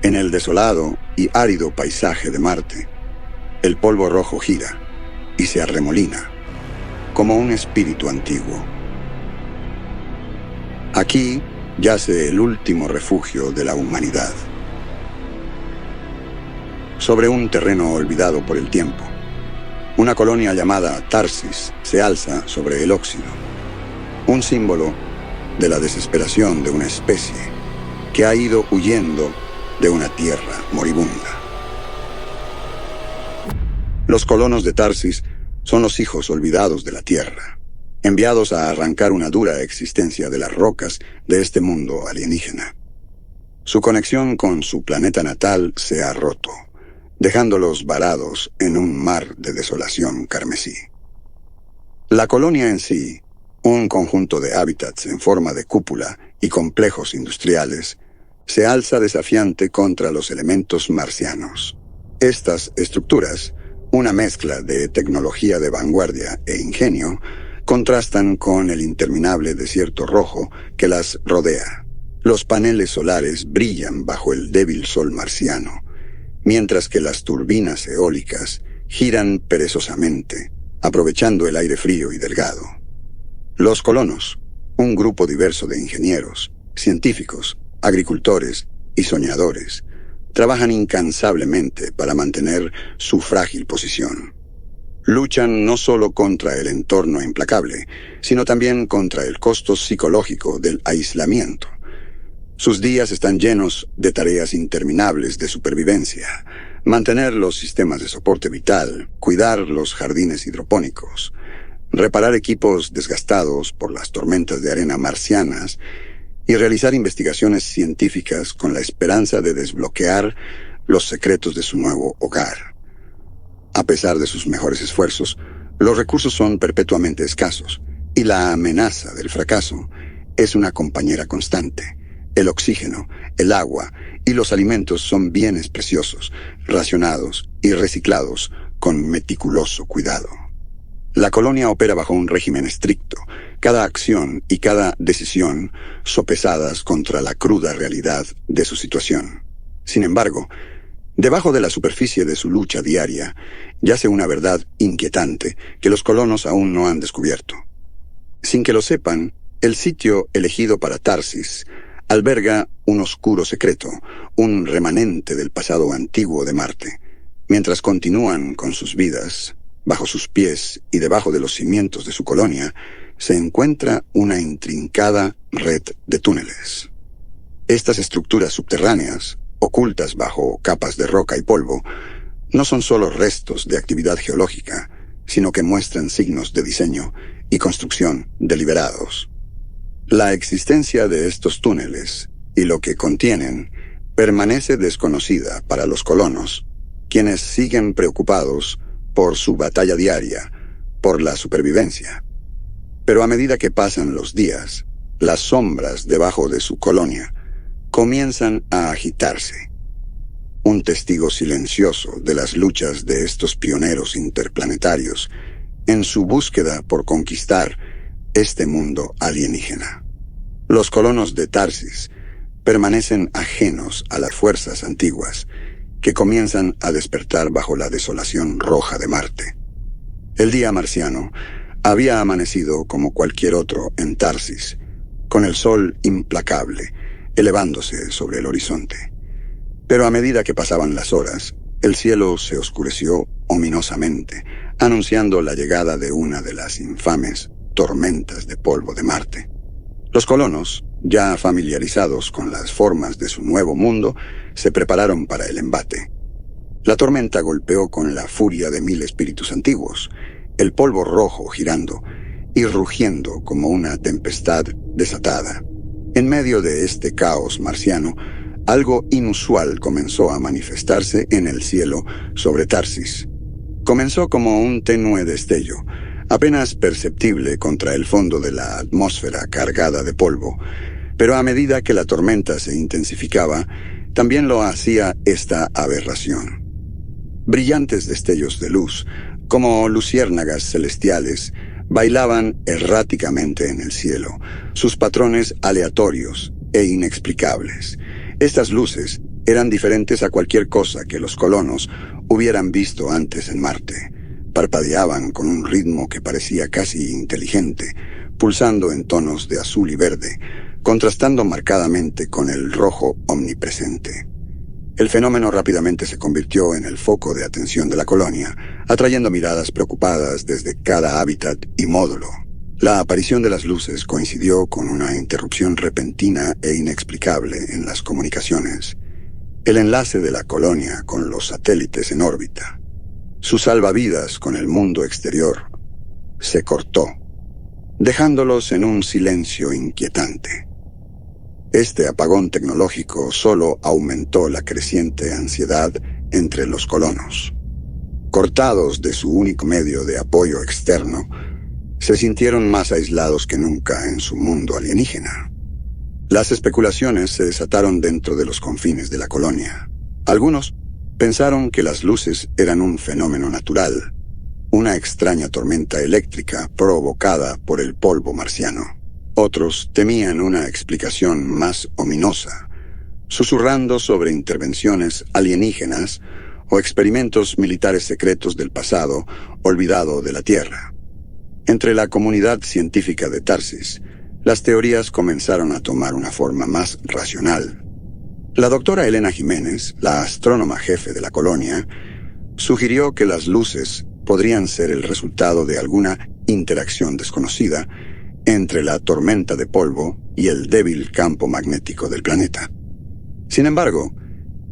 En el desolado y árido paisaje de Marte, el polvo rojo gira y se arremolina como un espíritu antiguo. Aquí yace el último refugio de la humanidad. Sobre un terreno olvidado por el tiempo, una colonia llamada Tarsis se alza sobre el óxido, un símbolo de la desesperación de una especie que ha ido huyendo de una tierra moribunda. Los colonos de Tarsis son los hijos olvidados de la tierra, enviados a arrancar una dura existencia de las rocas de este mundo alienígena. Su conexión con su planeta natal se ha roto, dejándolos varados en un mar de desolación carmesí. La colonia en sí, un conjunto de hábitats en forma de cúpula y complejos industriales, se alza desafiante contra los elementos marcianos. Estas estructuras, una mezcla de tecnología de vanguardia e ingenio, contrastan con el interminable desierto rojo que las rodea. Los paneles solares brillan bajo el débil sol marciano, mientras que las turbinas eólicas giran perezosamente, aprovechando el aire frío y delgado. Los colonos, un grupo diverso de ingenieros, científicos, agricultores y soñadores, trabajan incansablemente para mantener su frágil posición. Luchan no solo contra el entorno implacable, sino también contra el costo psicológico del aislamiento. Sus días están llenos de tareas interminables de supervivencia: mantener los sistemas de soporte vital, cuidar los jardines hidropónicos, reparar equipos desgastados por las tormentas de arena marcianas y realizar investigaciones científicas con la esperanza de desbloquear los secretos de su nuevo hogar. A pesar de sus mejores esfuerzos, los recursos son perpetuamente escasos y la amenaza del fracaso es una compañera constante. El oxígeno, el agua y los alimentos son bienes preciosos, racionados y reciclados con meticuloso cuidado. La colonia opera bajo un régimen estricto, cada acción y cada decisión sopesadas contra la cruda realidad de su situación. Sin embargo, debajo de la superficie de su lucha diaria, yace una verdad inquietante que los colonos aún no han descubierto. Sin que lo sepan, el sitio elegido para Tarsis alberga un oscuro secreto, un remanente del pasado antiguo de Marte. Mientras continúan con sus vidas, bajo sus pies y debajo de los cimientos de su colonia, se encuentra una intrincada red de túneles. Estas estructuras subterráneas, ocultas bajo capas de roca y polvo, no son solo restos de actividad geológica, sino que muestran signos de diseño y construcción deliberados. La existencia de estos túneles y lo que contienen permanece desconocida para los colonos, quienes siguen preocupados por su batalla diaria, por la supervivencia. Pero a medida que pasan los días, las sombras debajo de su colonia comienzan a agitarse. Un testigo silencioso de las luchas de estos pioneros interplanetarios en su búsqueda por conquistar este mundo alienígena. Los colonos de Tarsis permanecen ajenos a las fuerzas antiguas que comienzan a despertar bajo la desolación roja de Marte. El día marciano había amanecido como cualquier otro en Tarsis, con el sol implacable, elevándose sobre el horizonte. Pero a medida que pasaban las horas, el cielo se oscureció ominosamente, anunciando la llegada de una de las infames tormentas de polvo de Marte. Los colonos, ya familiarizados con las formas de su nuevo mundo, se prepararon para el embate. La tormenta golpeó con la furia de 1000 espíritus antiguos, el polvo rojo girando y rugiendo como una tempestad desatada. En medio de este caos marciano, algo inusual comenzó a manifestarse en el cielo sobre Tarsis. Comenzó como un tenue destello, apenas perceptible contra el fondo de la atmósfera cargada de polvo, pero a medida que la tormenta se intensificaba, también lo hacía esta aberración. Brillantes destellos de luz, como luciérnagas celestiales, bailaban erráticamente en el cielo, sus patrones aleatorios e inexplicables. Estas luces eran diferentes a cualquier cosa que los colonos hubieran visto antes en Marte. Parpadeaban con un ritmo que parecía casi inteligente, pulsando en tonos de azul y verde, contrastando marcadamente con el rojo omnipresente. El fenómeno rápidamente se convirtió en el foco de atención de la colonia, atrayendo miradas preocupadas desde cada hábitat y módulo. La aparición de las luces coincidió con una interrupción repentina e inexplicable en las comunicaciones. El enlace de la colonia con los satélites en órbita, su salvavidas con el mundo exterior, se cortó, dejándolos en un silencio inquietante. Este apagón tecnológico solo aumentó la creciente ansiedad entre los colonos. Cortados de su único medio de apoyo externo, se sintieron más aislados que nunca en su mundo alienígena. Las especulaciones se desataron dentro de los confines de la colonia. Algunos pensaron que las luces eran un fenómeno natural, una extraña tormenta eléctrica provocada por el polvo marciano. Otros temían una explicación más ominosa, susurrando sobre intervenciones alienígenas o experimentos militares secretos del pasado olvidado de la Tierra. Entre la comunidad científica de Tarsis, las teorías comenzaron a tomar una forma más racional. La doctora Elena Jiménez, la astrónoma jefe de la colonia, sugirió que las luces podrían ser el resultado de alguna interacción desconocida entre la tormenta de polvo y el débil campo magnético del planeta. Sin embargo,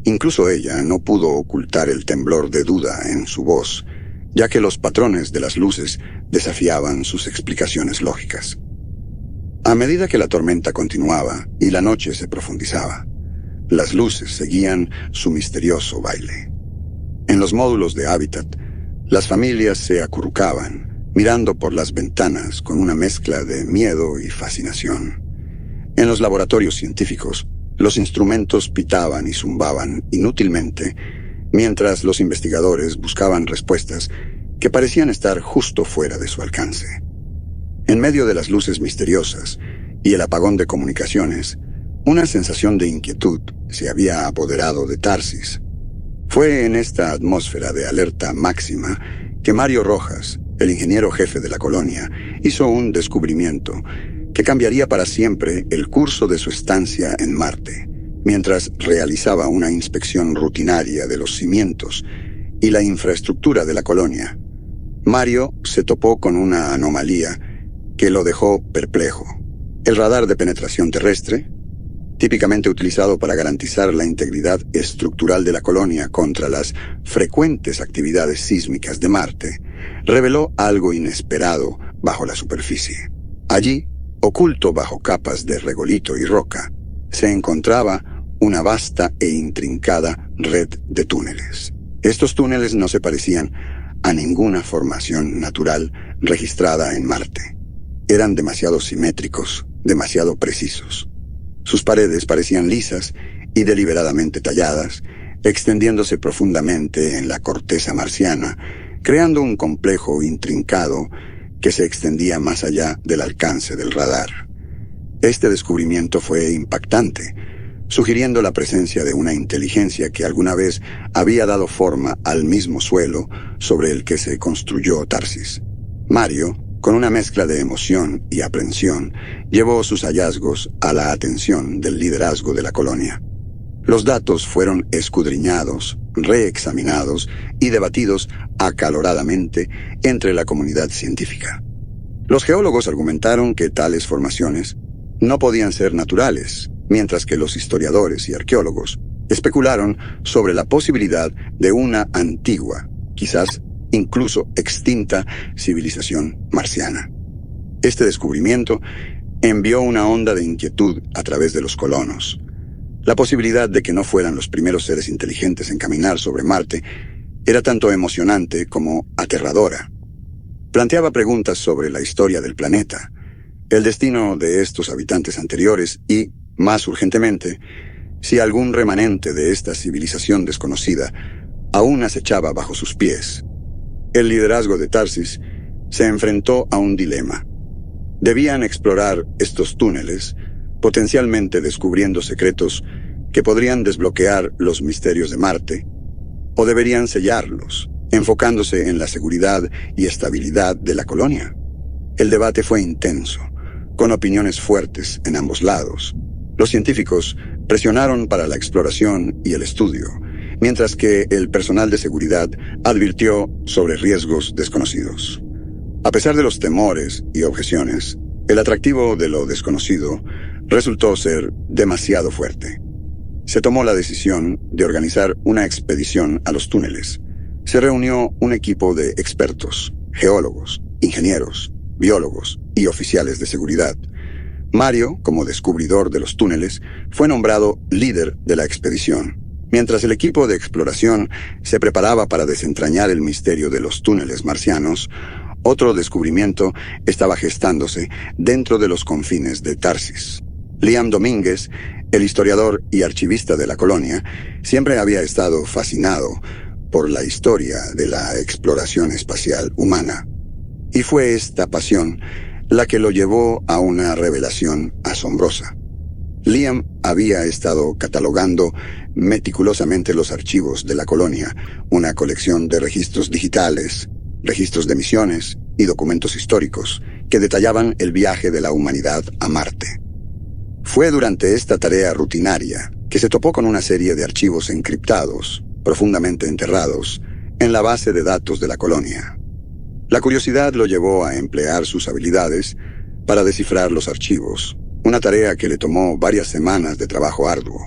incluso ella no pudo ocultar el temblor de duda en su voz, ya que los patrones de las luces desafiaban sus explicaciones lógicas. A medida que la tormenta continuaba y la noche se profundizaba, las luces seguían su misterioso baile. En los módulos de hábitat, las familias se acurrucaban, mirando por las ventanas con una mezcla de miedo y fascinación. En los laboratorios científicos, los instrumentos pitaban y zumbaban inútilmente, mientras los investigadores buscaban respuestas que parecían estar justo fuera de su alcance. En medio de las luces misteriosas y el apagón de comunicaciones, una sensación de inquietud se había apoderado de Tarsis. Fue en esta atmósfera de alerta máxima que Mario Rojas, el ingeniero jefe de la colonia, hizo un descubrimiento que cambiaría para siempre el curso de su estancia en Marte, mientras realizaba una inspección rutinaria de los cimientos y la infraestructura de la colonia. Mario se topó con una anomalía que lo dejó perplejo. El radar de penetración terrestre, típicamente utilizado para garantizar la integridad estructural de la colonia contra las frecuentes actividades sísmicas de Marte, reveló algo inesperado bajo la superficie. Allí, oculto bajo capas de regolito y roca, se encontraba una vasta e intrincada red de túneles. Estos túneles no se parecían a ninguna formación natural registrada en Marte. Eran demasiado simétricos, demasiado precisos. Sus paredes parecían lisas y deliberadamente talladas, extendiéndose profundamente en la corteza marciana, creando un complejo intrincado que se extendía más allá del alcance del radar. Este descubrimiento fue impactante, sugiriendo la presencia de una inteligencia que alguna vez había dado forma al mismo suelo sobre el que se construyó Tarsis. Mario, con una mezcla de emoción y aprensión, llevó sus hallazgos a la atención del liderazgo de la colonia. Los datos fueron escudriñados, reexaminados y debatidos acaloradamente entre la comunidad científica. Los geólogos argumentaron que tales formaciones no podían ser naturales, mientras que los historiadores y arqueólogos especularon sobre la posibilidad de una antigua, quizás incluso extinta, civilización marciana. Este descubrimiento envió una onda de inquietud a través de los colonos. La posibilidad de que no fueran los primeros seres inteligentes en caminar sobre Marte era tanto emocionante como aterradora. Planteaba preguntas sobre la historia del planeta, el destino de estos habitantes anteriores y, más urgentemente, si algún remanente de esta civilización desconocida aún acechaba bajo sus pies. El liderazgo de Tarsis se enfrentó a un dilema. Debían explorar estos túneles, potencialmente descubriendo secretos que podrían desbloquear los misterios de Marte, o deberían sellarlos, enfocándose en la seguridad y estabilidad de la colonia. El debate fue intenso, con opiniones fuertes en ambos lados. Los científicos presionaron para la exploración y el estudio, mientras que el personal de seguridad advirtió sobre riesgos desconocidos. A pesar de los temores y objeciones, el atractivo de lo desconocido resultó ser demasiado fuerte. Se tomó la decisión de organizar una expedición a los túneles. Se reunió un equipo de expertos, geólogos, ingenieros, biólogos y oficiales de seguridad. Mario, como descubridor de los túneles, fue nombrado líder de la expedición. Mientras el equipo de exploración se preparaba para desentrañar el misterio de los túneles marcianos, otro descubrimiento estaba gestándose dentro de los confines de Tarsis. Liam Domínguez, el historiador y archivista de la colonia, siempre había estado fascinado por la historia de la exploración espacial humana. Y fue esta pasión la que lo llevó a una revelación asombrosa. Liam había estado catalogando meticulosamente los archivos de la colonia, una colección de registros digitales, registros de misiones y documentos históricos que detallaban el viaje de la humanidad a Marte. Fue durante esta tarea rutinaria que se topó con una serie de archivos encriptados, profundamente enterrados, en la base de datos de la colonia. La curiosidad lo llevó a emplear sus habilidades para descifrar los archivos, una tarea que le tomó varias semanas de trabajo arduo.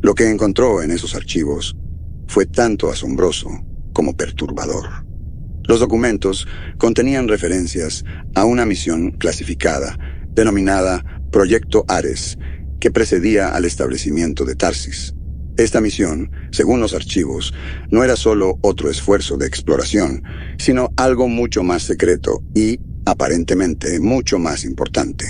Lo que encontró en esos archivos fue tanto asombroso como perturbador. Los documentos contenían referencias a una misión clasificada, denominada Proyecto Ares, que precedía al establecimiento de Tarsis. Esta misión, según los archivos, no era solo otro esfuerzo de exploración, sino algo mucho más secreto y, aparentemente, mucho más importante.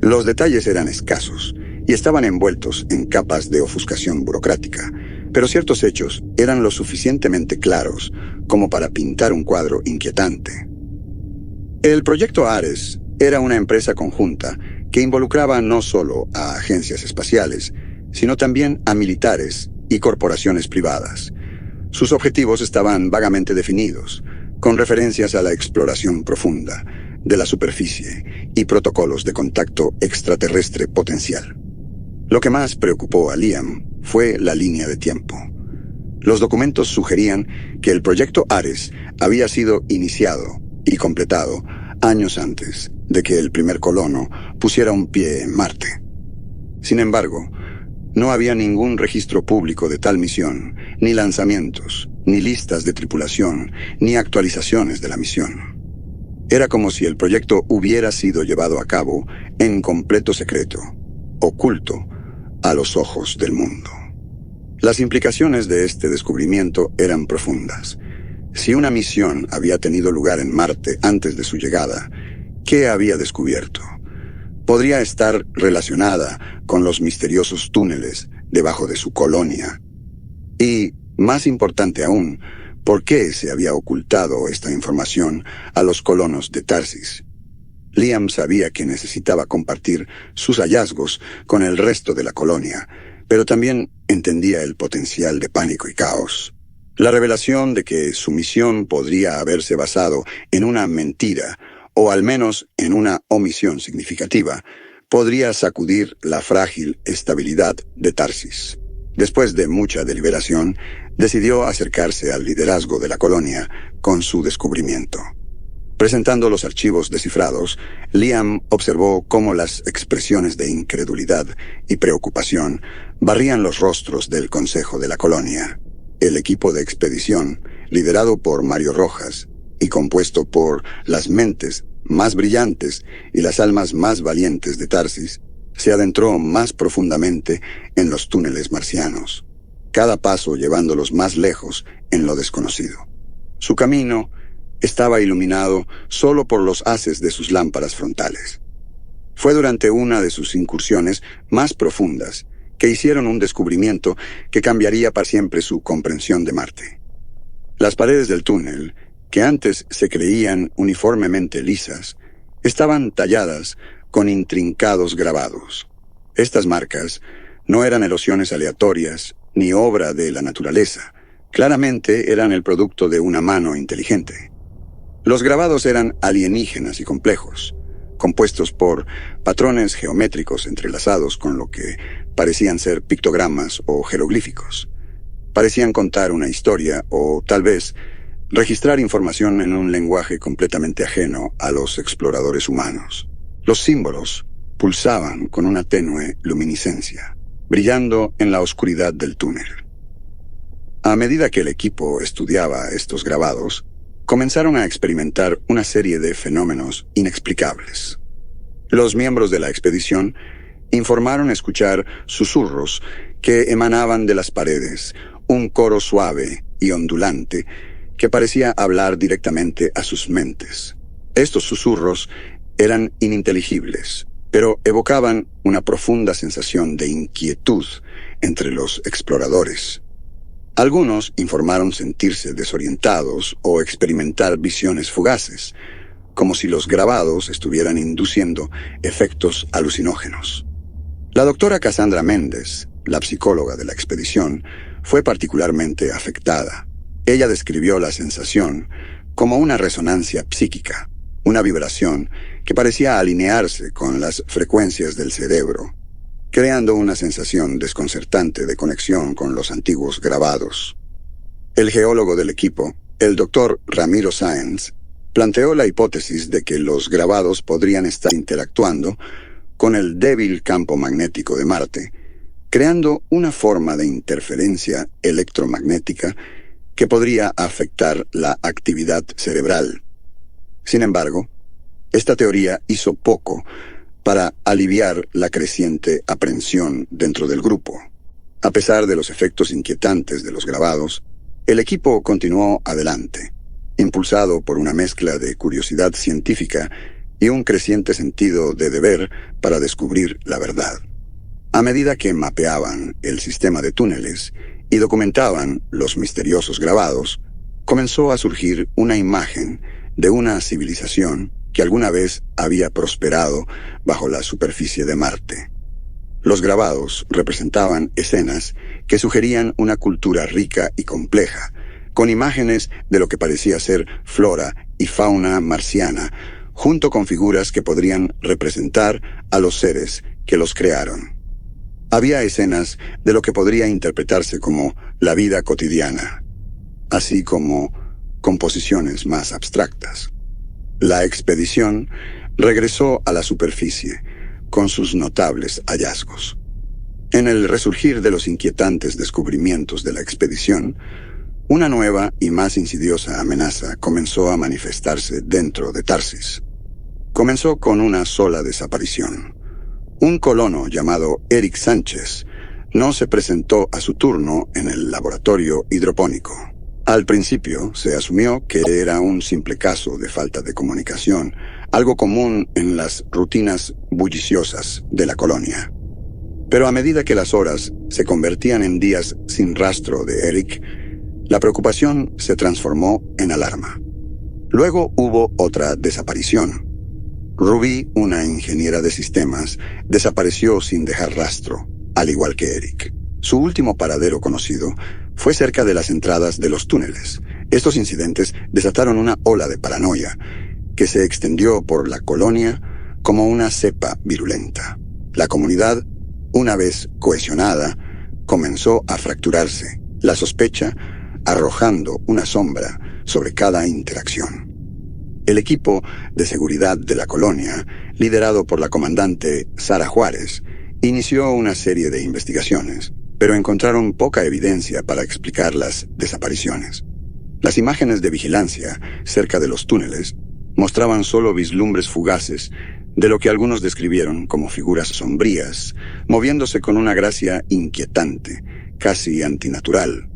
Los detalles eran escasos y estaban envueltos en capas de ofuscación burocrática, pero ciertos hechos eran lo suficientemente claros como para pintar un cuadro inquietante. El Proyecto Ares era una empresa conjunta que involucraba no solo a agencias espaciales, sino también a militares y corporaciones privadas. Sus objetivos estaban vagamente definidos, con referencias a la exploración profunda de la superficie y protocolos de contacto extraterrestre potencial. Lo que más preocupó a Liam fue la línea de tiempo. Los documentos sugerían que el Proyecto Ares había sido iniciado y completado años antes de que el primer colono pusiera un pie en Marte. Sin embargo, no había ningún registro público de tal misión, ni lanzamientos, ni listas de tripulación, ni actualizaciones de la misión. Era como si el proyecto hubiera sido llevado a cabo en completo secreto, oculto a los ojos del mundo. Las implicaciones de este descubrimiento eran profundas. Si una misión había tenido lugar en Marte antes de su llegada, ¿qué había descubierto? Podría estar relacionada con los misteriosos túneles debajo de su colonia. Y, más importante aún, ¿por qué se había ocultado esta información a los colonos de Tarsis? Liam sabía que necesitaba compartir sus hallazgos con el resto de la colonia, pero también entendía el potencial de pánico y caos. La revelación de que su misión podría haberse basado en una mentira, o al menos en una omisión significativa, podría sacudir la frágil estabilidad de Tarsis. Después de mucha deliberación, decidió acercarse al liderazgo de la colonia con su descubrimiento. Presentando los archivos descifrados, Liam observó cómo las expresiones de incredulidad y preocupación barrían los rostros del consejo de la colonia. El equipo de expedición, liderado por Mario Rojas y compuesto por las mentes más brillantes y las almas más valientes de Tarsis, se adentró más profundamente en los túneles marcianos, cada paso llevándolos más lejos en lo desconocido. Su camino estaba iluminado solo por los haces de sus lámparas frontales. Fue durante una de sus incursiones más profundas que hicieron un descubrimiento que cambiaría para siempre su comprensión de Marte. Las paredes del túnel, que antes se creían uniformemente lisas, estaban talladas con intrincados grabados. Estas marcas no eran erosiones aleatorias ni obra de la naturaleza. Claramente eran el producto de una mano inteligente. Los grabados eran alienígenas y complejos, compuestos por patrones geométricos entrelazados con lo que parecían ser pictogramas o jeroglíficos. Parecían contar una historia o, tal vez, registrar información en un lenguaje completamente ajeno a los exploradores humanos. Los símbolos pulsaban con una tenue luminiscencia, brillando en la oscuridad del túnel. A medida que el equipo estudiaba estos grabados, comenzaron a experimentar una serie de fenómenos inexplicables. Los miembros de la expedición informaron escuchar susurros que emanaban de las paredes, un coro suave y ondulante que parecía hablar directamente a sus mentes. Estos susurros eran ininteligibles, pero evocaban una profunda sensación de inquietud entre los exploradores. Algunos informaron sentirse desorientados o experimentar visiones fugaces, como si los grabados estuvieran induciendo efectos alucinógenos. La doctora Cassandra Méndez, la psicóloga de la expedición, fue particularmente afectada. Ella describió la sensación como una resonancia psíquica, una vibración que parecía alinearse con las frecuencias del cerebro, creando una sensación desconcertante de conexión con los antiguos grabados. El geólogo del equipo, el Dr. Ramiro Sáenz, planteó la hipótesis de que los grabados podrían estar interactuando con el débil campo magnético de Marte, creando una forma de interferencia electromagnética que podría afectar la actividad cerebral. Sin embargo, esta teoría hizo poco para aliviar la creciente aprensión dentro del grupo. A pesar de los efectos inquietantes de los grabados, el equipo continuó adelante, impulsado por una mezcla de curiosidad científica y un creciente sentido de deber para descubrir la verdad. A medida que mapeaban el sistema de túneles y documentaban los misteriosos grabados, comenzó a surgir una imagen de una civilización que alguna vez había prosperado bajo la superficie de Marte. Los grabados representaban escenas que sugerían una cultura rica y compleja, con imágenes de lo que parecía ser flora y fauna marciana, junto con figuras que podrían representar a los seres que los crearon. Había escenas de lo que podría interpretarse como la vida cotidiana, así como composiciones más abstractas. La expedición regresó a la superficie con sus notables hallazgos. En el resurgir de los inquietantes descubrimientos de la expedición, una nueva y más insidiosa amenaza comenzó a manifestarse dentro de Tarsis. Comenzó con una sola desaparición. Un colono llamado Eric Sánchez no se presentó a su turno en el laboratorio hidropónico. Al principio se asumió que era un simple caso de falta de comunicación, algo común en las rutinas bulliciosas de la colonia. Pero a medida que las horas se convertían en días sin rastro de Eric, la preocupación se transformó en alarma. Luego hubo otra desaparición. Ruby, una ingeniera de sistemas, desapareció sin dejar rastro, al igual que Eric. Su último paradero conocido fue cerca de las entradas de los túneles. Estos incidentes desataron una ola de paranoia que se extendió por la colonia como una cepa virulenta. La comunidad, una vez cohesionada, comenzó a fracturarse, la sospecha arrojando una sombra sobre cada interacción. El equipo de seguridad de la colonia, liderado por la comandante Sara Juárez, inició una serie de investigaciones, pero encontraron poca evidencia para explicar las desapariciones. Las imágenes de vigilancia cerca de los túneles mostraban solo vislumbres fugaces de lo que algunos describieron como figuras sombrías, moviéndose con una gracia inquietante, casi antinatural.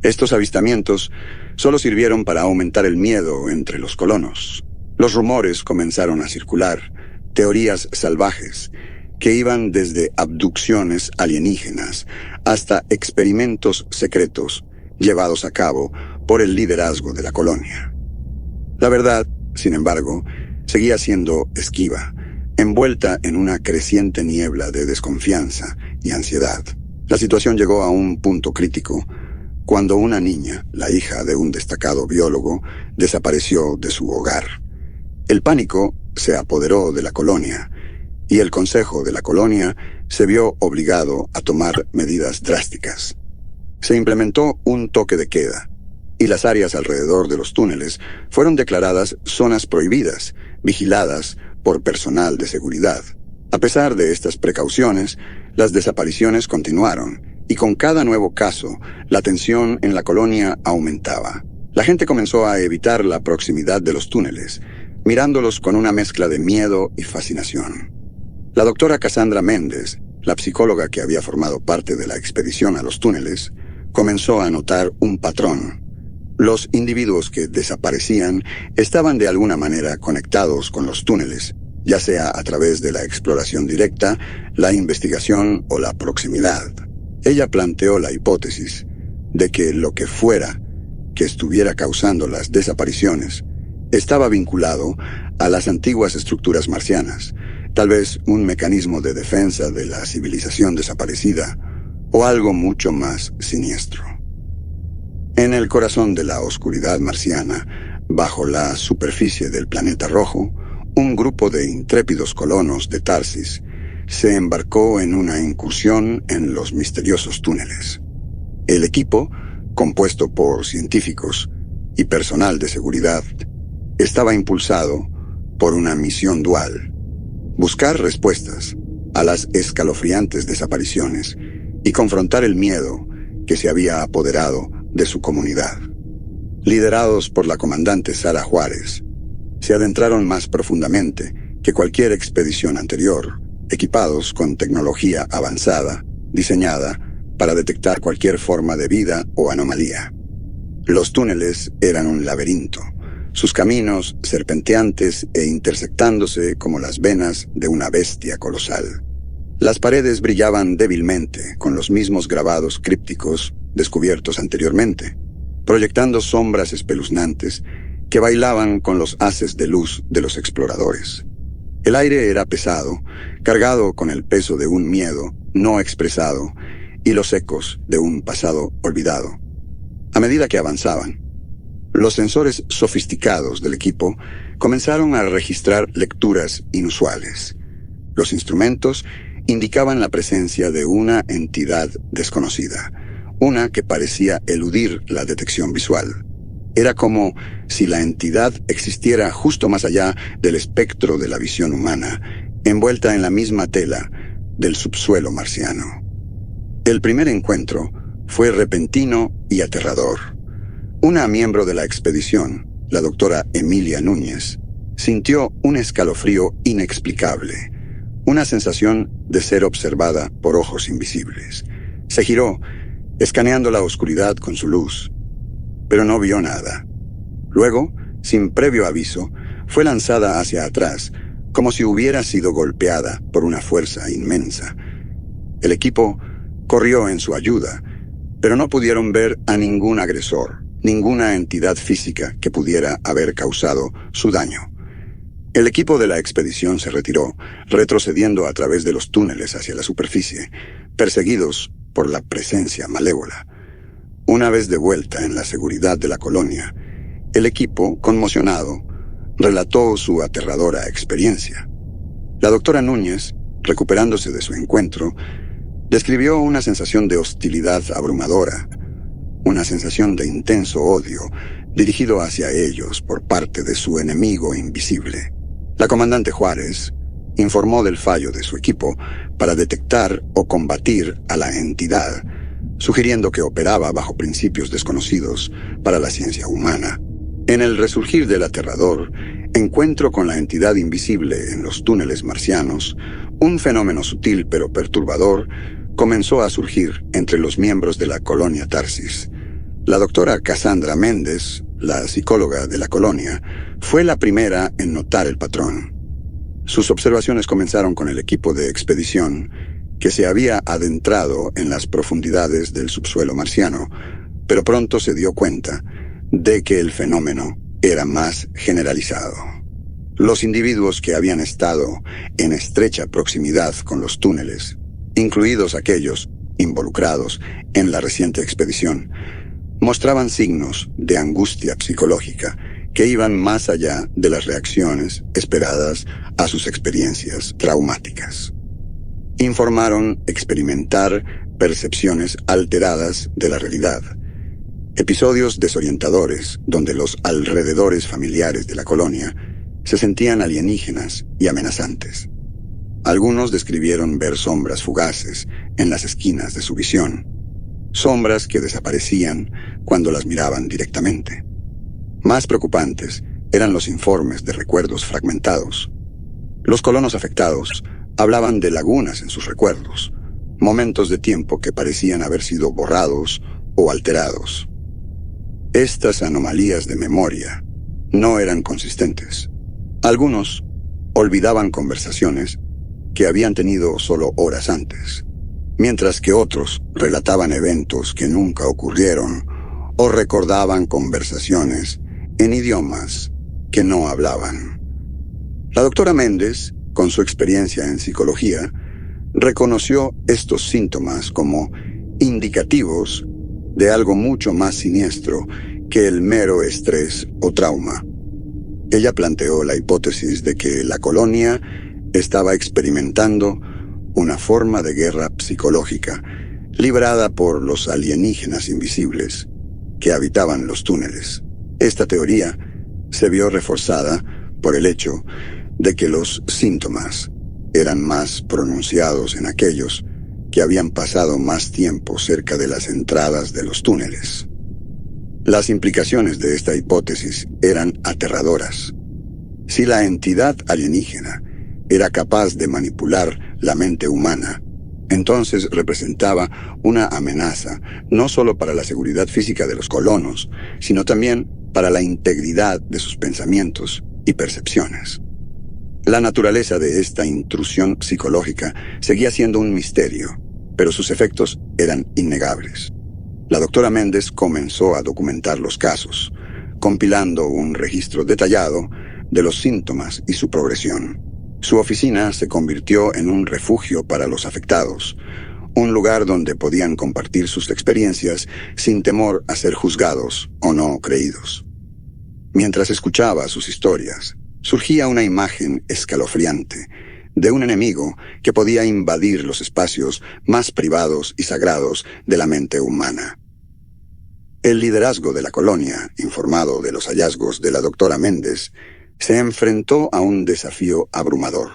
Estos avistamientos solo sirvieron para aumentar el miedo entre los colonos. Los rumores comenzaron a circular, teorías salvajes, que iban desde abducciones alienígenas hasta experimentos secretos llevados a cabo por el liderazgo de la colonia. La verdad, sin embargo, seguía siendo esquiva, envuelta en una creciente niebla de desconfianza y ansiedad. La situación llegó a un punto crítico cuando una niña, la hija de un destacado biólogo, desapareció de su hogar. El pánico se apoderó de la colonia, y el Consejo de la Colonia se vio obligado a tomar medidas drásticas. Se implementó un toque de queda, y las áreas alrededor de los túneles fueron declaradas zonas prohibidas, vigiladas por personal de seguridad. A pesar de estas precauciones, las desapariciones continuaron, y con cada nuevo caso, la tensión en la colonia aumentaba. La gente comenzó a evitar la proximidad de los túneles, mirándolos con una mezcla de miedo y fascinación. La doctora Cassandra Méndez, la psicóloga que había formado parte de la expedición a los túneles, comenzó a notar un patrón. Los individuos que desaparecían estaban de alguna manera conectados con los túneles, ya sea a través de la exploración directa, la investigación o la proximidad. Ella planteó la hipótesis de que lo que fuera que estuviera causando las desapariciones estaba vinculado a las antiguas estructuras marcianas, tal vez un mecanismo de defensa de la civilización desaparecida o algo mucho más siniestro. En el corazón de la oscuridad marciana, bajo la superficie del planeta rojo, un grupo de intrépidos colonos de Tarsis se embarcó en una incursión en los misteriosos túneles. El equipo, compuesto por científicos y personal de seguridad, estaba impulsado por una misión dual: buscar respuestas a las escalofriantes desapariciones y confrontar el miedo que se había apoderado de su comunidad. Liderados por la comandante Sara Juárez, se adentraron más profundamente que cualquier expedición anterior, equipados con tecnología avanzada, diseñada para detectar cualquier forma de vida o anomalía. Los túneles eran un laberinto, sus caminos serpenteantes e intersectándose como las venas de una bestia colosal. Las paredes brillaban débilmente con los mismos grabados crípticos descubiertos anteriormente, proyectando sombras espeluznantes que bailaban con los haces de luz de los exploradores. El aire era pesado, cargado con el peso de un miedo no expresado y los ecos de un pasado olvidado. A medida que avanzaban, los sensores sofisticados del equipo comenzaron a registrar lecturas inusuales. Los instrumentos indicaban la presencia de una entidad desconocida, una que parecía eludir la detección visual. Era como si la entidad existiera justo más allá del espectro de la visión humana, envuelta en la misma tela del subsuelo marciano. El primer encuentro fue repentino y aterrador. Una miembro de la expedición, la doctora Emilia Núñez, sintió un escalofrío inexplicable, una sensación de ser observada por ojos invisibles. Se giró, escaneando la oscuridad con su luz, pero no vio nada. Luego, sin previo aviso, fue lanzada hacia atrás, como si hubiera sido golpeada por una fuerza inmensa. El equipo corrió en su ayuda, pero no pudieron ver a ningún agresor, ninguna entidad física que pudiera haber causado su daño. El equipo de la expedición se retiró, retrocediendo a través de los túneles hacia la superficie, perseguidos por la presencia malévola. Una vez de vuelta en la seguridad de la colonia, el equipo, conmocionado, relató su aterradora experiencia. La doctora Núñez, recuperándose de su encuentro, describió una sensación de hostilidad abrumadora, una sensación de intenso odio dirigido hacia ellos por parte de su enemigo invisible. La comandante Juárez informó del fallo de su equipo para detectar o combatir a la entidad, sugiriendo que operaba bajo principios desconocidos para la ciencia humana. En el resurgir del aterrador encuentro con la entidad invisible en los túneles marcianos, un fenómeno sutil pero perturbador comenzó a surgir entre los miembros de la colonia Tarsis. La doctora Cassandra Méndez, la psicóloga de la colonia, fue la primera en notar el patrón. Sus observaciones comenzaron con el equipo de expedición que se había adentrado en las profundidades del subsuelo marciano, pero pronto se dio cuenta de que el fenómeno era más generalizado. Los individuos que habían estado en estrecha proximidad con los túneles, incluidos aquellos involucrados en la reciente expedición, mostraban signos de angustia psicológica que iban más allá de las reacciones esperadas a sus experiencias traumáticas. Informaron experimentar percepciones alteradas de la realidad, episodios desorientadores donde los alrededores familiares de la colonia se sentían alienígenas y amenazantes. Algunos describieron ver sombras fugaces en las esquinas de su visión, sombras que desaparecían cuando las miraban directamente. Más preocupantes eran los informes de recuerdos fragmentados. Los colonos afectados hablaban de lagunas en sus recuerdos, momentos de tiempo que parecían haber sido borrados o alterados. Estas anomalías de memoria no eran consistentes. Algunos olvidaban conversaciones que habían tenido solo horas antes, mientras que otros relataban eventos que nunca ocurrieron o recordaban conversaciones en idiomas que no hablaban. La doctora Méndez, con su experiencia en psicología, reconoció estos síntomas como indicativos de algo mucho más siniestro que el mero estrés o trauma. Ella planteó la hipótesis de que la colonia estaba experimentando una forma de guerra psicológica librada por los alienígenas invisibles que habitaban los túneles. Esta teoría se vio reforzada por el hecho de que los síntomas eran más pronunciados en aquellos que habían pasado más tiempo cerca de las entradas de los túneles. Las implicaciones de esta hipótesis eran aterradoras. Si la entidad alienígena era capaz de manipular la mente humana, entonces representaba una amenaza no solo para la seguridad física de los colonos, sino también para la integridad de sus pensamientos y percepciones. La naturaleza de esta intrusión psicológica seguía siendo un misterio, pero sus efectos eran innegables. La doctora Méndez comenzó a documentar los casos, compilando un registro detallado de los síntomas y su progresión. Su oficina se convirtió en un refugio para los afectados, un lugar donde podían compartir sus experiencias sin temor a ser juzgados o no creídos. Mientras escuchaba sus historias, surgía una imagen escalofriante de un enemigo que podía invadir los espacios más privados y sagrados de la mente humana. El liderazgo de la colonia, informado de los hallazgos de la doctora Méndez, se enfrentó a un desafío abrumador.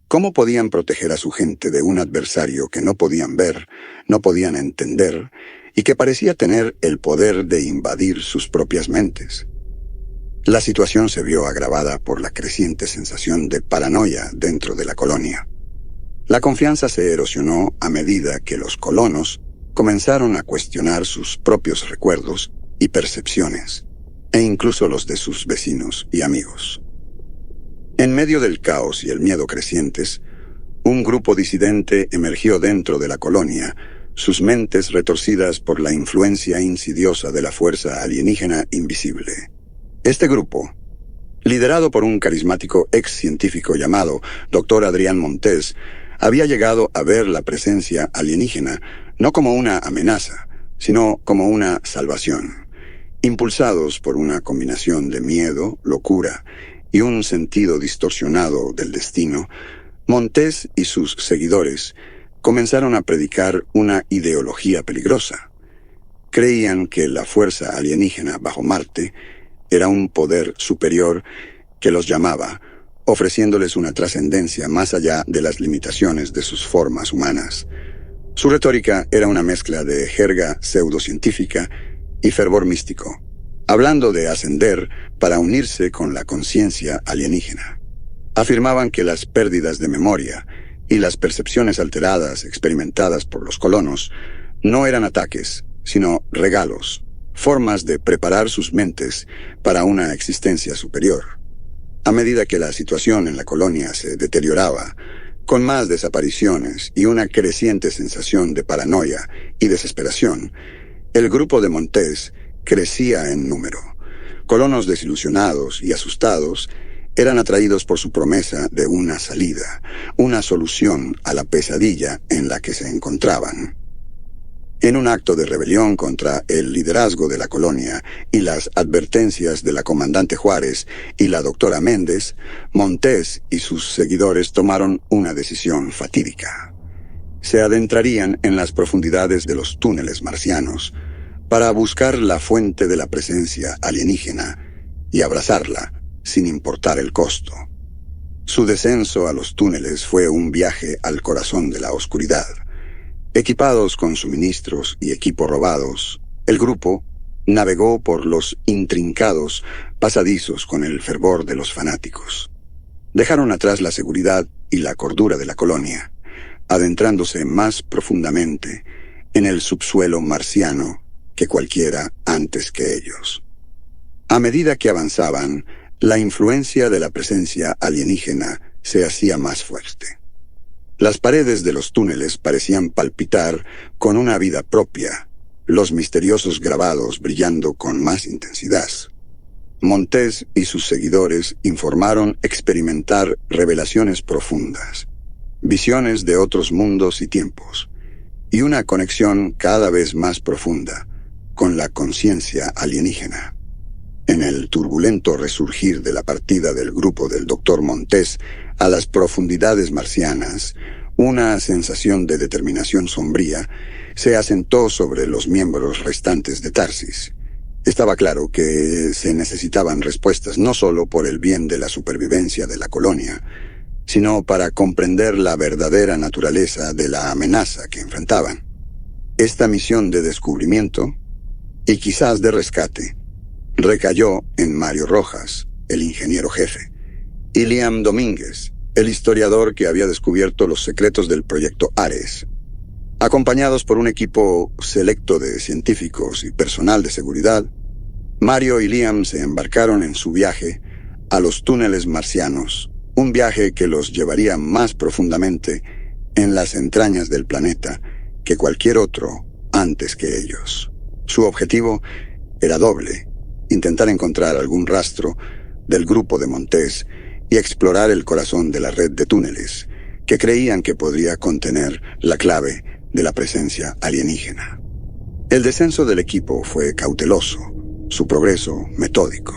¿Cómo podían proteger a su gente de un adversario que no podían ver, no podían entender, y que parecía tener el poder de invadir sus propias mentes? La situación se vio agravada por la creciente sensación de paranoia dentro de la colonia. La confianza se erosionó a medida que los colonos comenzaron a cuestionar sus propios recuerdos y percepciones, e incluso los de sus vecinos y amigos. En medio del caos y el miedo crecientes, un grupo disidente emergió dentro de la colonia, sus mentes retorcidas por la influencia insidiosa de la fuerza alienígena invisible. Este grupo, liderado por un carismático ex científico llamado Dr. Adrián Montés, había llegado a ver la presencia alienígena no como una amenaza, sino como una salvación. Impulsados por una combinación de miedo, locura y un sentido distorsionado del destino, Montés y sus seguidores comenzaron a predicar una ideología peligrosa. Creían que la fuerza alienígena bajo Marte era un poder superior que los llamaba, ofreciéndoles una trascendencia más allá de las limitaciones de sus formas humanas. Su retórica era una mezcla de jerga pseudocientífica y fervor místico, hablando de ascender para unirse con la conciencia alienígena. Afirmaban que las pérdidas de memoria y las percepciones alteradas experimentadas por los colonos no eran ataques, sino regalos, formas de preparar sus mentes para una existencia superior. A medida que la situación en la colonia se deterioraba, con más desapariciones y una creciente sensación de paranoia y desesperación, el grupo de Montés crecía en número. Colonos desilusionados y asustados eran atraídos por su promesa de una salida, una solución a la pesadilla en la que se encontraban. En un acto de rebelión contra el liderazgo de la colonia y las advertencias de la comandante Juárez y la doctora Méndez, Montés y sus seguidores tomaron una decisión fatídica. Se adentrarían en las profundidades de los túneles marcianos para buscar la fuente de la presencia alienígena y abrazarla sin importar el costo. Su descenso a los túneles fue un viaje al corazón de la oscuridad. Equipados con suministros y equipo robados, el grupo navegó por los intrincados pasadizos con el fervor de los fanáticos. Dejaron atrás la seguridad y la cordura de la colonia, adentrándose más profundamente en el subsuelo marciano que cualquiera antes que ellos. A medida que avanzaban, la influencia de la presencia alienígena se hacía más fuerte. Las paredes de los túneles parecían palpitar con una vida propia, los misteriosos grabados brillando con más intensidad. Montés y sus seguidores informaron experimentar revelaciones profundas, visiones de otros mundos y tiempos, y una conexión cada vez más profunda con la conciencia alienígena. En el turbulento resurgir de la partida del grupo del Dr. Montés a las profundidades marcianas, una sensación de determinación sombría se asentó sobre los miembros restantes de Tarsis. Estaba claro que se necesitaban respuestas no solo por el bien de la supervivencia de la colonia, sino para comprender la verdadera naturaleza de la amenaza que enfrentaban. Esta misión de descubrimiento, y quizás de rescate, recayó en Mario Rojas, el ingeniero jefe, y Liam Domínguez, el historiador que había descubierto los secretos del proyecto Ares. Acompañados por un equipo selecto de científicos y personal de seguridad, Mario y Liam se embarcaron en su viaje a los túneles marcianos, un viaje que los llevaría más profundamente en las entrañas del planeta que cualquier otro antes que ellos. Su objetivo era doble: intentar encontrar algún rastro del grupo de Montés y explorar el corazón de la red de túneles, que creían que podría contener la clave de la presencia alienígena. El descenso del equipo fue cauteloso, su progreso metódico.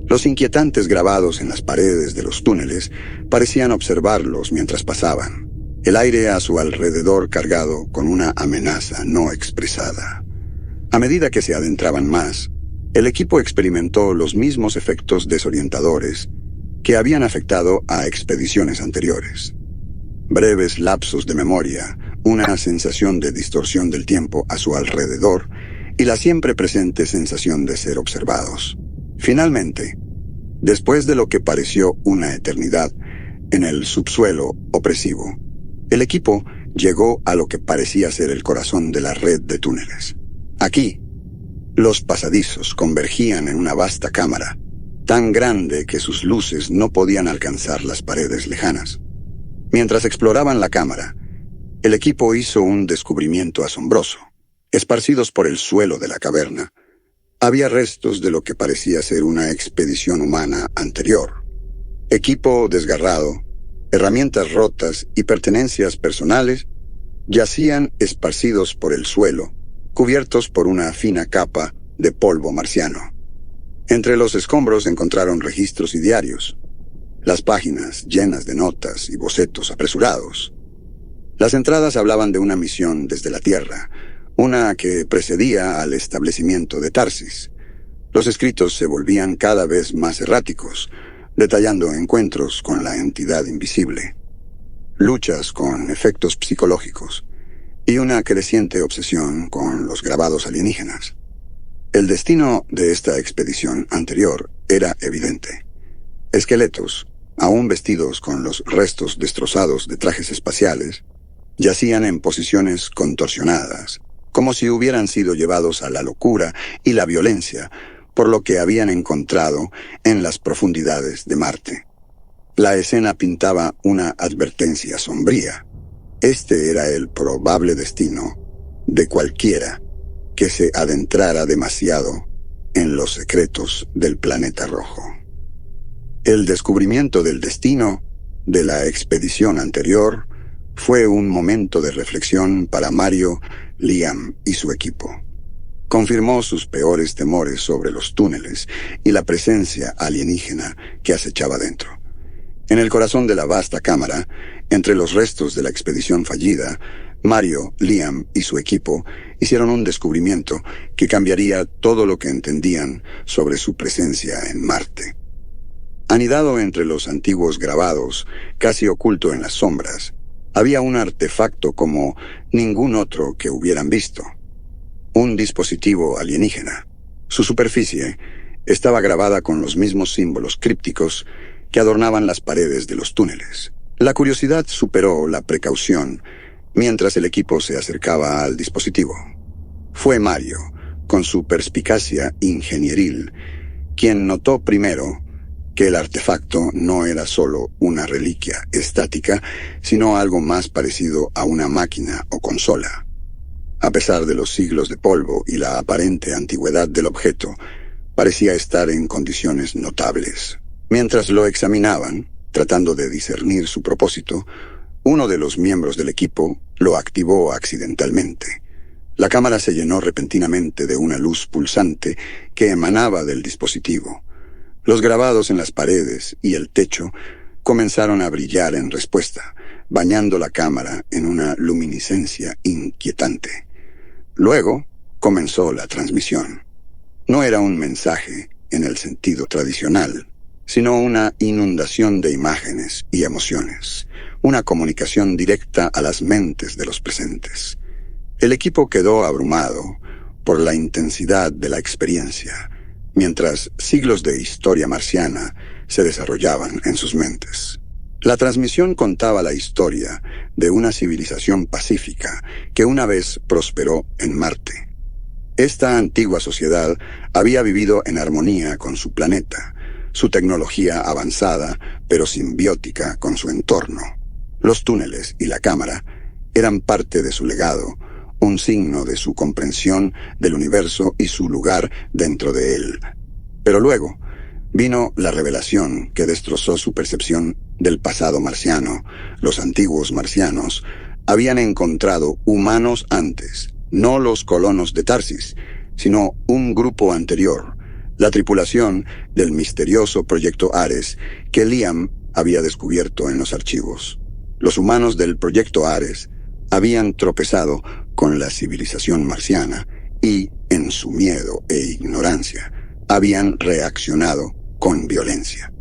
Los inquietantes grabados en las paredes de los túneles parecían observarlos mientras pasaban, el aire a su alrededor cargado con una amenaza no expresada. A medida que se adentraban más, el equipo experimentó los mismos efectos desorientadores que habían afectado a expediciones anteriores. Breves lapsos de memoria, una sensación de distorsión del tiempo a su alrededor y la siempre presente sensación de ser observados. Finalmente, después de lo que pareció una eternidad en el subsuelo opresivo, el equipo llegó a lo que parecía ser el corazón de la red de túneles. Aquí, los pasadizos convergían en una vasta cámara, tan grande que sus luces no podían alcanzar las paredes lejanas. Mientras exploraban la cámara, el equipo hizo un descubrimiento asombroso. Esparcidos por el suelo de la caverna, había restos de lo que parecía ser una expedición humana anterior. Equipo desgarrado, herramientas rotas y pertenencias personales yacían esparcidos por el suelo, cubiertos por una fina capa de polvo marciano. Entre los escombros encontraron registros y diarios, las páginas llenas de notas y bocetos apresurados. Las entradas hablaban de una misión desde la Tierra, una que precedía al establecimiento de Tarsis. Los escritos se volvían cada vez más erráticos, detallando encuentros con la entidad invisible, luchas con efectos psicológicos y una creciente obsesión con los grabados alienígenas. El destino de esta expedición anterior era evidente. Esqueletos, aún vestidos con los restos destrozados de trajes espaciales, yacían en posiciones contorsionadas, como si hubieran sido llevados a la locura y la violencia por lo que habían encontrado en las profundidades de Marte. La escena pintaba una advertencia sombría. Este era el probable destino de cualquiera que se adentrara demasiado en los secretos del planeta rojo. El descubrimiento del destino de la expedición anterior fue un momento de reflexión para Mario, Liam y su equipo. Confirmó sus peores temores sobre los túneles y la presencia alienígena que acechaba dentro. En el corazón de la vasta cámara, entre los restos de la expedición fallida, Mario, Liam y su equipo hicieron un descubrimiento que cambiaría todo lo que entendían sobre su presencia en Marte. Anidado entre los antiguos grabados, casi oculto en las sombras, había un artefacto como ningún otro que hubieran visto. Un dispositivo alienígena. Su superficie estaba grabada con los mismos símbolos crípticos que adornaban las paredes de los túneles. La curiosidad superó la precaución mientras el equipo se acercaba al dispositivo. Fue Mario, con su perspicacia ingenieril, quien notó primero que el artefacto no era solo una reliquia estática, sino algo más parecido a una máquina o consola. A pesar de los siglos de polvo y la aparente antigüedad del objeto, parecía estar en condiciones notables. Mientras lo examinaban, tratando de discernir su propósito, uno de los miembros del equipo lo activó accidentalmente. La cámara se llenó repentinamente de una luz pulsante que emanaba del dispositivo. Los grabados en las paredes y el techo comenzaron a brillar en respuesta, bañando la cámara en una luminiscencia inquietante. Luego comenzó la transmisión. No era un mensaje en el sentido tradicional, sino una inundación de imágenes y emociones, una comunicación directa a las mentes de los presentes. El equipo quedó abrumado por la intensidad de la experiencia, mientras siglos de historia marciana se desarrollaban en sus mentes. La transmisión contaba la historia de una civilización pacífica que una vez prosperó en Marte. Esta antigua sociedad había vivido en armonía con su planeta, su tecnología avanzada, pero simbiótica con su entorno. Los túneles y la cámara eran parte de su legado, un signo de su comprensión del universo y su lugar dentro de él. Pero luego vino la revelación que destrozó su percepción del pasado marciano. Los antiguos marcianos habían encontrado humanos antes, no los colonos de Tarsis, sino un grupo anterior, la tripulación del misterioso Proyecto Ares que Liam había descubierto en los archivos. Los humanos del Proyecto Ares habían tropezado con la civilización marciana y, en su miedo e ignorancia, habían reaccionado con violencia.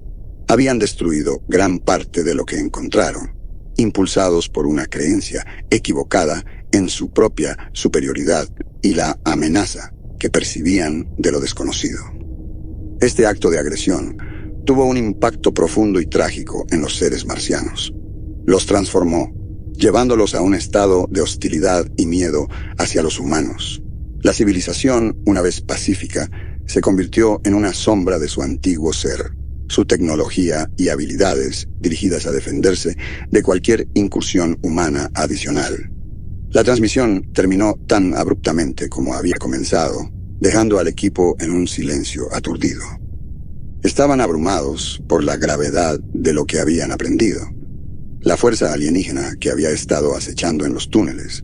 Habían destruido gran parte de lo que encontraron, impulsados por una creencia equivocada en su propia superioridad y la amenaza que percibían de lo desconocido. Este acto de agresión tuvo un impacto profundo y trágico en los seres marcianos. Los transformó, llevándolos a un estado de hostilidad y miedo hacia los humanos. La civilización, una vez pacífica, se convirtió en una sombra de su antiguo ser, su tecnología y habilidades dirigidas a defenderse de cualquier incursión humana adicional. La transmisión terminó tan abruptamente como había comenzado, dejando al equipo en un silencio aturdido. Estaban abrumados por la gravedad de lo que habían aprendido. La fuerza alienígena que había estado acechando en los túneles,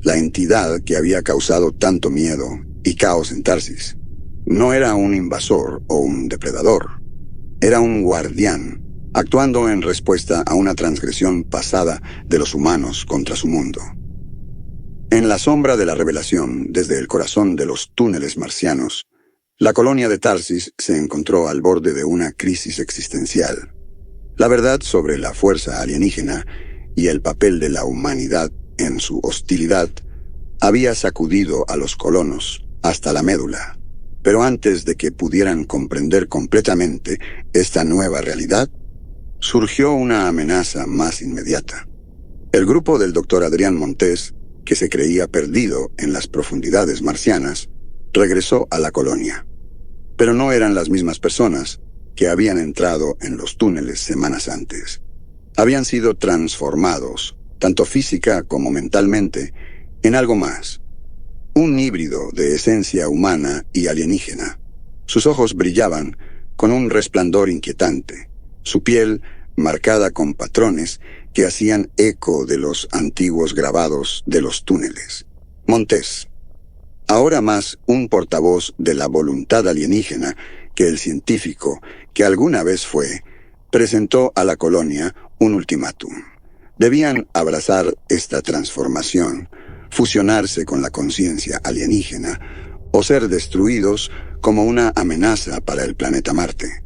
la entidad que había causado tanto miedo y caos en Tarsis, no era un invasor o un depredador. Era un guardián, actuando en respuesta a una transgresión pasada de los humanos contra su mundo. En la sombra de la revelación, desde el corazón de los túneles marcianos, la colonia de Tarsis se encontró al borde de una crisis existencial. La verdad sobre la fuerza alienígena y el papel de la humanidad en su hostilidad había sacudido a los colonos hasta la médula. Pero antes de que pudieran comprender completamente esta nueva realidad, surgió una amenaza más inmediata. El grupo del Dr. Adrián Montes que se creía perdido en las profundidades marcianas, regresó a la colonia. Pero no eran las mismas personas que habían entrado en los túneles semanas antes. Habían sido transformados, tanto física como mentalmente, en algo más. Un híbrido de esencia humana y alienígena. Sus ojos brillaban con un resplandor inquietante, su piel marcada con patrones que hacían eco de los antiguos grabados de los túneles. Montés, ahora más un portavoz de la voluntad alienígena que el científico que alguna vez fue, presentó a la colonia un ultimátum. Debían abrazar esta transformación, fusionarse con la conciencia alienígena o ser destruidos como una amenaza para el planeta Marte.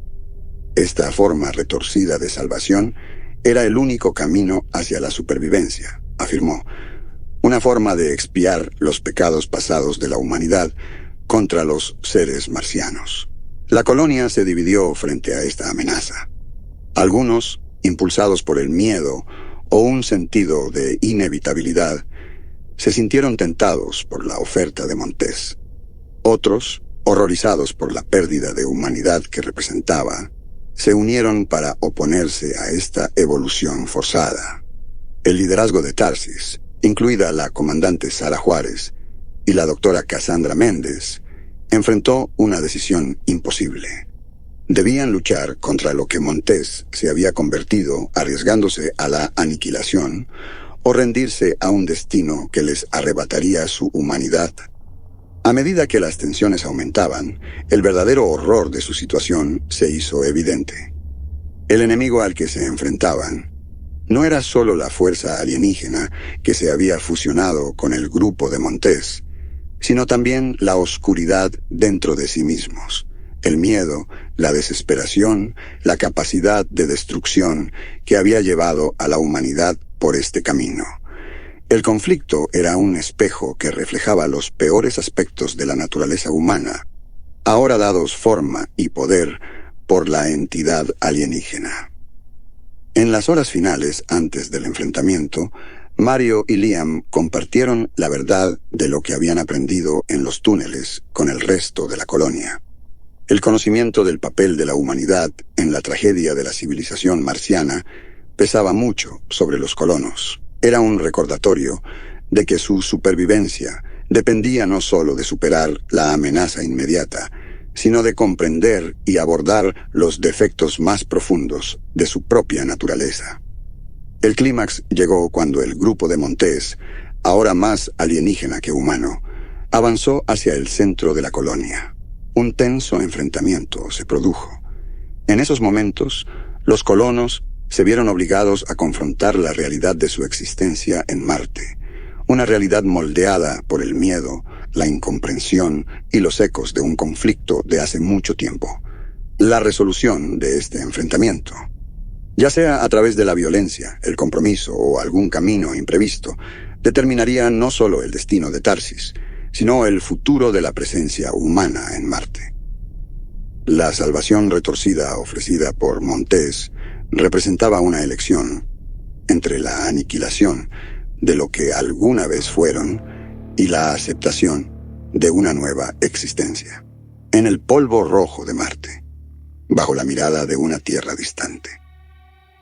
Esta forma retorcida de salvación era el único camino hacia la supervivencia, afirmó. Una forma de expiar los pecados pasados de la humanidad contra los seres marcianos. La colonia se dividió frente a esta amenaza. Algunos, impulsados por el miedo o un sentido de inevitabilidad, se sintieron tentados por la oferta de Montés. Otros, horrorizados por la pérdida de humanidad que representaba, se unieron para oponerse a esta evolución forzada. El liderazgo de Tarsis, incluida la comandante Sara Juárez y la doctora Cassandra Méndez, enfrentó una decisión imposible. Debían luchar contra lo que Montés se había convertido, arriesgándose a la aniquilación, o rendirse a un destino que les arrebataría su humanidad. A medida que las tensiones aumentaban, el verdadero horror de su situación se hizo evidente. El enemigo al que se enfrentaban no era solo la fuerza alienígena que se había fusionado con el grupo de Montés, sino también la oscuridad dentro de sí mismos, el miedo, la desesperación, la capacidad de destrucción que había llevado a la humanidad por este camino. El conflicto era un espejo que reflejaba los peores aspectos de la naturaleza humana, ahora dados forma y poder por la entidad alienígena. En las horas finales, antes del enfrentamiento, Mario y Liam compartieron la verdad de lo que habían aprendido en los túneles con el resto de la colonia. El conocimiento del papel de la humanidad en la tragedia de la civilización marciana pesaba mucho sobre los colonos. Era un recordatorio de que su supervivencia dependía no solo de superar la amenaza inmediata, sino de comprender y abordar los defectos más profundos de su propia naturaleza. El clímax llegó cuando el grupo de Montés, ahora más alienígena que humano, avanzó hacia el centro de la colonia. Un tenso enfrentamiento se produjo. En esos momentos, los colonos se vieron obligados a confrontar la realidad de su existencia en Marte, una realidad moldeada por el miedo, la incomprensión y los ecos de un conflicto de hace mucho tiempo. La resolución de este enfrentamiento, ya sea a través de la violencia, el compromiso o algún camino imprevisto, determinaría no solo el destino de Tarsis, sino el futuro de la presencia humana en Marte. La salvación retorcida ofrecida por Montés representaba una elección entre la aniquilación de lo que alguna vez fueron y la aceptación de una nueva existencia. En el polvo rojo de Marte, bajo la mirada de una tierra distante.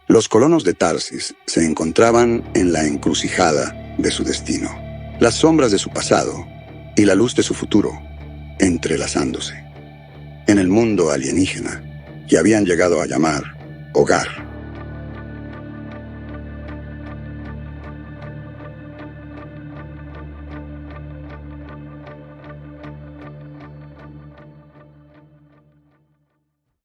Los colonos de Tarsis se encontraban en la encrucijada de su destino, las sombras de su pasado y la luz de su futuro, entrelazándose. En el mundo alienígena que habían llegado a llamar hogar.